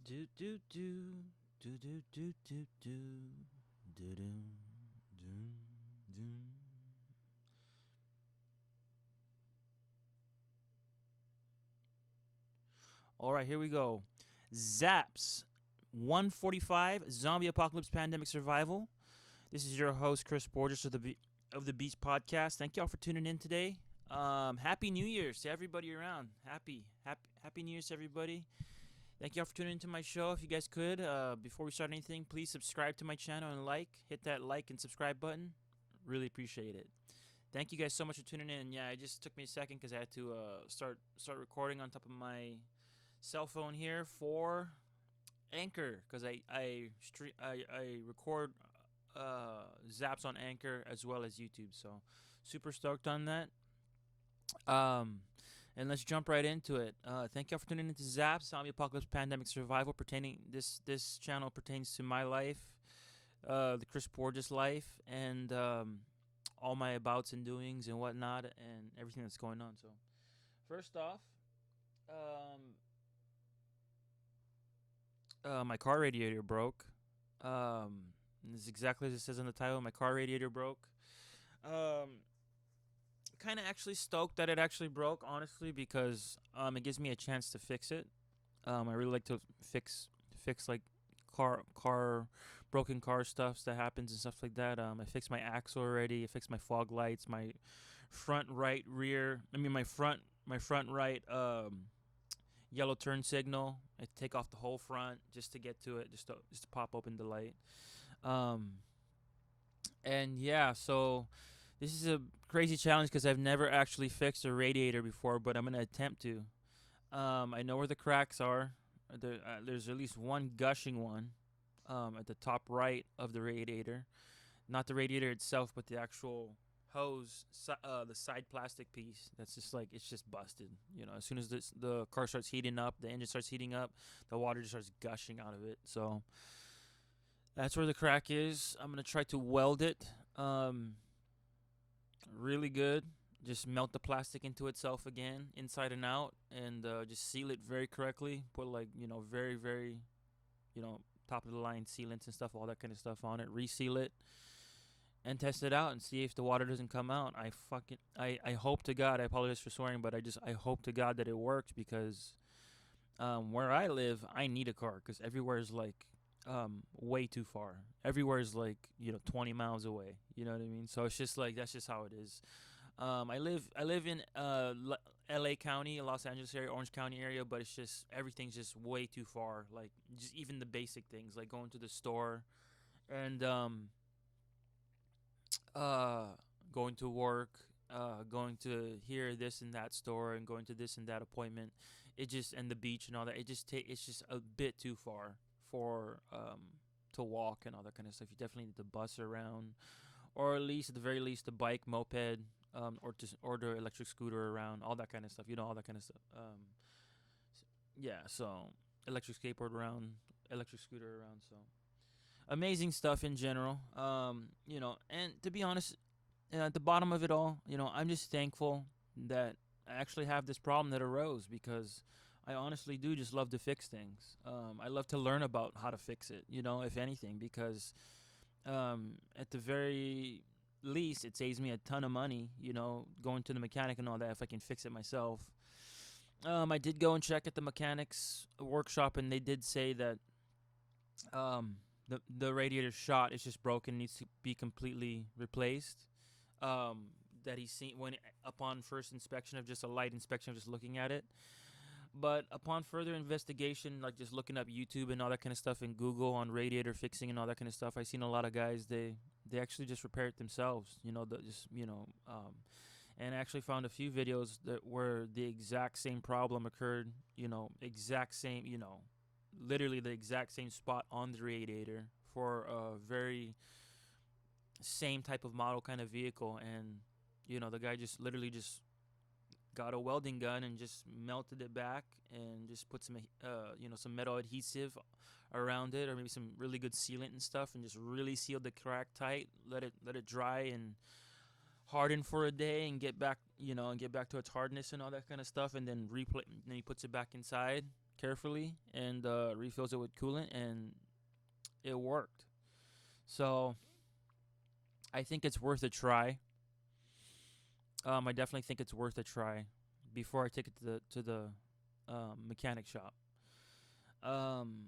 Do do do do do do do do do do do do. All right, here we go. ZAPS 145 Zombie Apocalypse Pandemic Survival. This is your host Chris Borges of the Beach Podcast. Thank y'all for tuning in today. Happy New Year's to everybody around. Happy New Year's to everybody. Thank y'all for tuning into my show. If you guys could, before we start anything, please subscribe to my channel and hit that like and subscribe button. Really appreciate it. Thank you guys so much for tuning in. Yeah, it just took me a second because I had to start recording on top of my cell phone here for Anchor because I record Zaps on Anchor as well as YouTube. So super stoked on that. And let's jump right into it. Thank y'all for tuning into Zaps Zombie Apocalypse Pandemic Survival. This channel pertains to my life, the Chris Borges life, and all my abouts and doings and whatnot, and everything that's going on. So, first off, my car radiator broke. This is exactly as it says in the title. My car radiator broke. Kind of actually stoked that it actually broke, honestly, because it gives me a chance to fix it. I really like to fix like car broken car stuff that happens and stuff like that. I fixed my axle already. I fixed my fog lights, my front right rear. I mean my front right yellow turn signal. I take off the whole front just to get to it, just to pop open the light. And yeah, so this is a crazy challenge because I've never actually fixed a radiator before, but I'm gonna attempt to. I know where the cracks are. There's at least one gushing one at the top right of the radiator. Not the radiator itself, but the actual hose, the side plastic piece. That's just like, it's just busted. You know, as soon as the car starts heating up, the engine starts heating up, the water just starts gushing out of it. So that's where the crack is. I'm going to try to weld it really good. Just melt the plastic into itself again, inside and out, and just seal it very correctly. Put like, very, very, top of the line sealants and stuff, all that kind of stuff on it. Reseal it and test it out and see if the water doesn't come out. I hope to God, I apologize for swearing, but I hope to God that it works because where I live, I need a car because everywhere is like way too far. Everywhere is like 20 miles away. You know what I mean? So it's just like that's just how it is. I live in L.A. County, Los Angeles area, Orange County area, but it's just everything's just way too far. Like just even the basic things like going to the store and uh, going to work, going to here, this and that store, and going to this and that appointment. It just and the beach and all that. It's just a bit too far for to walk and all that kind of stuff. You definitely need to bus around, or at the very least, a bike, moped, or the electric scooter around, all that kind of stuff. All that kind of stuff. Yeah, so electric skateboard around, electric scooter around. So amazing stuff in general. And to be honest, at the bottom of it all, I'm just thankful that I actually have this problem that arose because I honestly do just love to fix things. I love to learn about how to fix it, if anything, because at the very least, it saves me a ton of money, going to the mechanic and all that if I can fix it myself. I did go and check at the mechanics workshop, and they did say that the radiator shot is just broken, needs to be completely replaced. That he's seen when upon first inspection of just a light inspection of just looking at it. But upon further investigation, like just looking up YouTube and all that kind of stuff and Google on radiator fixing and all that kind of stuff, I've seen a lot of guys they actually just repair it themselves. And I actually found a few videos that where the exact same problem occurred. Exact same. Literally the exact same spot on the radiator for a very same type of model kind of vehicle, and the guy just literally just got a welding gun and just melted it back and just put some metal adhesive around it, or maybe some really good sealant and stuff, and just really sealed the crack tight. Let it dry and harden for a day and get back to its hardness and all that kind of stuff, and then he puts it back inside. carefully and refills it with coolant, and it worked. So I think it's worth a try. I definitely think it's worth a try before I take it to the mechanic shop. Um,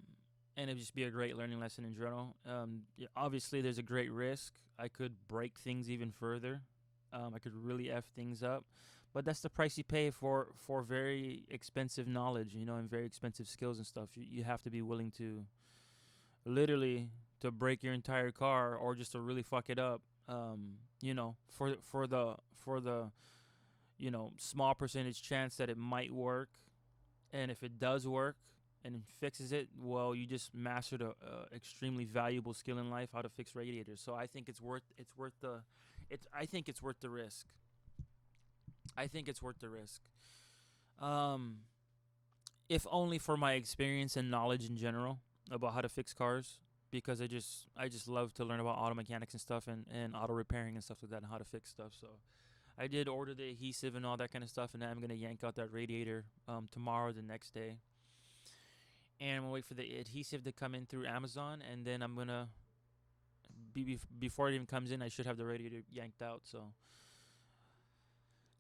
and it'd just be a great learning lesson in general. Obviously, there's a great risk. I could break things even further. I could really f things up, but that's the price you pay for very expensive knowledge, and very expensive skills and stuff. You have to be willing to literally to break your entire car or just to really fuck it up. For the small percentage chance that it might work, and if it does work and it fixes it, well, you just mastered a extremely valuable skill in life, how to fix radiators. So I think I think it's worth the risk. I think it's worth the risk. Um, if only for my experience and knowledge in general about how to fix cars, because I just love to learn about auto mechanics and stuff, and auto repairing and stuff like that, and how to fix stuff. So I did order the adhesive and all that kind of stuff, and I'm gonna yank out that radiator tomorrow, the next day, and I'm gonna wait for the adhesive to come in through Amazon, and then I'm gonna before it even comes in, I should have the radiator yanked out. So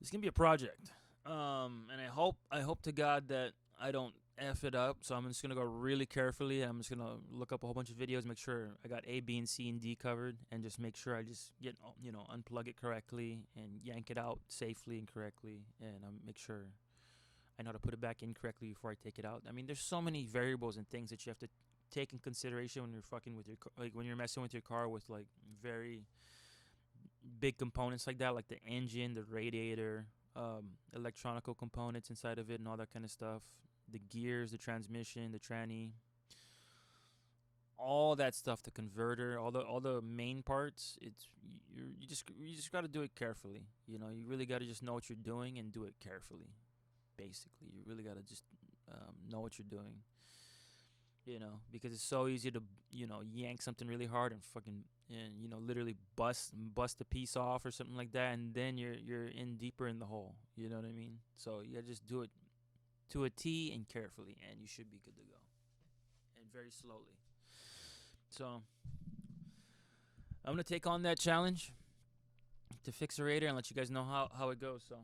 it's gonna be a project, and I hope to God that I don't f it up. So I'm just gonna go really carefully. I'm just gonna look up a whole bunch of videos, make sure I got A, B, and C and D covered, and just make sure I just get unplug it correctly and yank it out safely and correctly, and make sure I know how to put it back in correctly before I take it out. I mean, there's so many variables and things that you have to take in consideration when you're fucking with your like when you're messing with your car with like very big components like that, like the engine, the radiator, electronical components inside of it, and all that kind of stuff. The gears, the transmission, the tranny, all that stuff, the converter, all the main parts. You just got to do it carefully. You really got to just know what you're doing and do it carefully. Basically, you really got to just know what you're doing. Because it's so easy to yank something really hard and fucking and literally bust a piece off or something like that, and then you're in deeper in the hole. You know what I mean? So you gotta just do it to a T and carefully, and you should be good to go. And very slowly. So I'm gonna take on that challenge to fix a radiator and let you guys know how it goes. So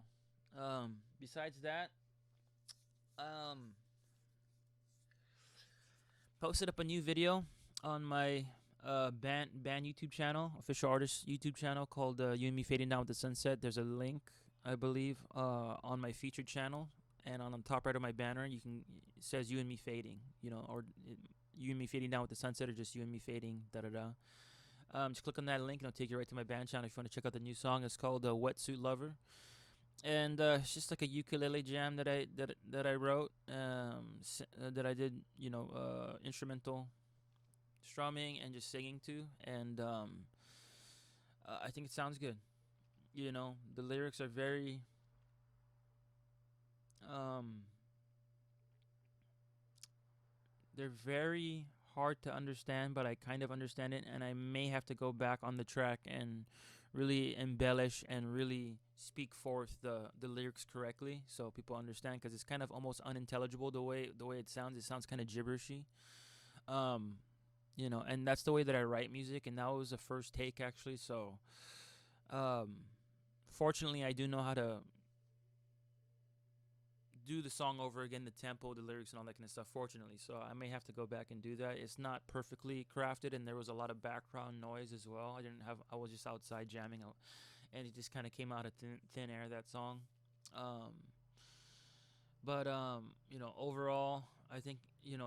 besides that, um posted up a new video on my band YouTube channel, official artist YouTube channel, called "You and Me Fading Down with the Sunset." There's a link, I believe, on my featured channel, and on the top right of my banner, it says "You and Me Fading," or "You and Me Fading Down with the Sunset," or just "You and Me Fading." Da da da. Just click on that link, and it'll take you right to my band channel if you want to check out the new song. It's called "Wetsuit Lover." And it's just like a ukulele jam that I wrote, that I did, instrumental strumming and just singing to, and I think it sounds good. The lyrics are very, um, they're very hard to understand, but I kind of understand it, and I may have to go back on the track and really embellish and really speak forth the lyrics correctly so people understand, because it's kind of almost unintelligible the way it sounds. It sounds kind of gibberishy, um, and that's the way that I write music, and that was the first take actually. So, um, fortunately, I do know how to do the song over again, the tempo, the lyrics, and all that kind of stuff, fortunately. So I may have to go back and do that. It's not perfectly crafted, and there was a lot of background noise as well. I was just outside jamming out, and it just kind of came out of thin air, that song. um but overall, I think,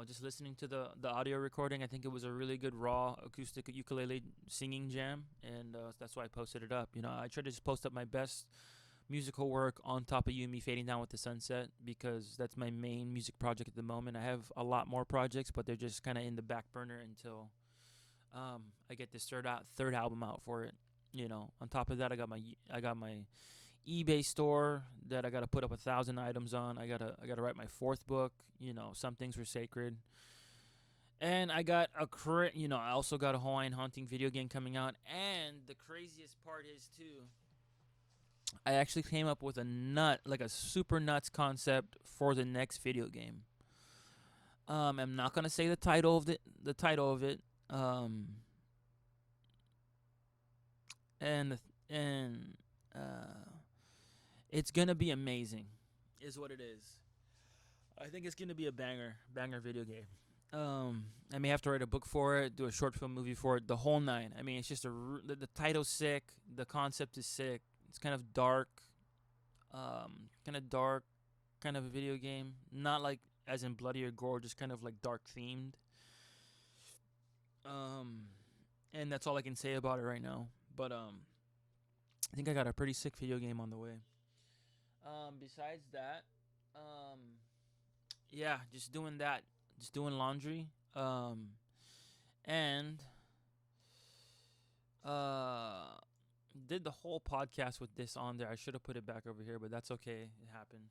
just listening to the audio recording, I think it was a really good raw acoustic ukulele singing jam, and that's why I posted it up. I try to just post up my best musical work on top of You and Me Fading Down with the Sunset, because that's my main music project at the moment. I have a lot more projects, but they're just kind of in the back burner until I get this third album out for it. On top of that, I got my eBay store that I gotta put up 1,000 items on. I gotta write my fourth book. Some things were sacred. And I got I also got a Hawaiian hunting video game coming out. And the craziest part is too, I actually came up with a super nuts concept for the next video game. I'm not gonna say the title of it. Um, and and uh, it's gonna be amazing, is what it is. I think it's gonna be a banger video game. I may have to write a book for it, do a short film movie for it, the whole nine. I mean, it's just the title's sick, the concept is sick. It's kind of dark, kind of dark, kind of a video game. Not like as in bloody or gore, just kind of like dark themed. Um, and that's all I can say about it right now. But I think I got a pretty sick video game on the way. Besides that, um, yeah, just doing that, just doing laundry. And uh, did the whole podcast with this on there. I should have put it back over here, but that's okay. It happened.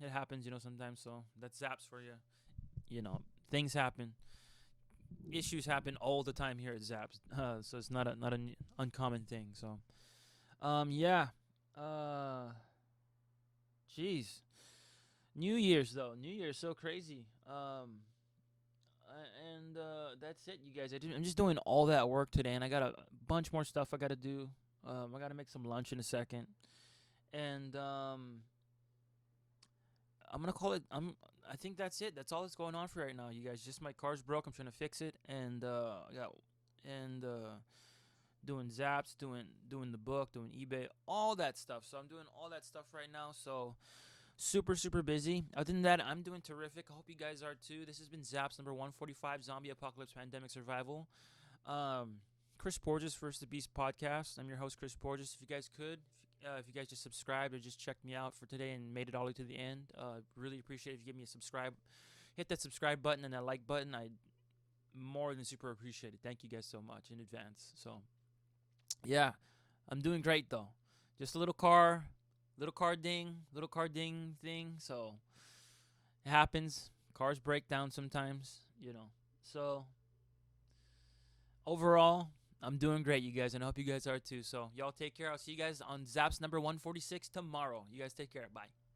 It happens, sometimes. So that's Zaps for you. Things happen. Issues happen all the time here at Zaps. So it's not an uncommon thing. So, yeah. Uh, jeez. New Year's though. New Year's so crazy. And that's it, you guys. I'm just doing all that work today, and I got a bunch more stuff I got to do. I got to make some lunch in a second, and I'm gonna call it. I think that's it. That's all that's going on for right now, you guys. Just my car's broke. I'm trying to fix it, and I got and doing Zaps, doing the book, doing eBay, all that stuff. So I'm doing all that stuff right now. So super super busy. Other than that, I'm doing terrific. I hope you guys are too. This has been Zaps number 145, Zombie Apocalypse Pandemic Survival. Chris Borges, First the Beast podcast. I'm your host, Chris Borges. If you guys could, if you guys just subscribed or just checked me out for today and made it all the way to the end, really appreciate it if you give me a subscribe. Hit that subscribe button and that like button. I more than super appreciate it. Thank you guys so much in advance. So, yeah, I'm doing great though. Just a little car ding thing. So it happens. Cars break down sometimes. So overall, I'm doing great, you guys, and I hope you guys are too. So y'all take care. I'll see you guys on Zaps number 146 tomorrow. You guys take care. Bye.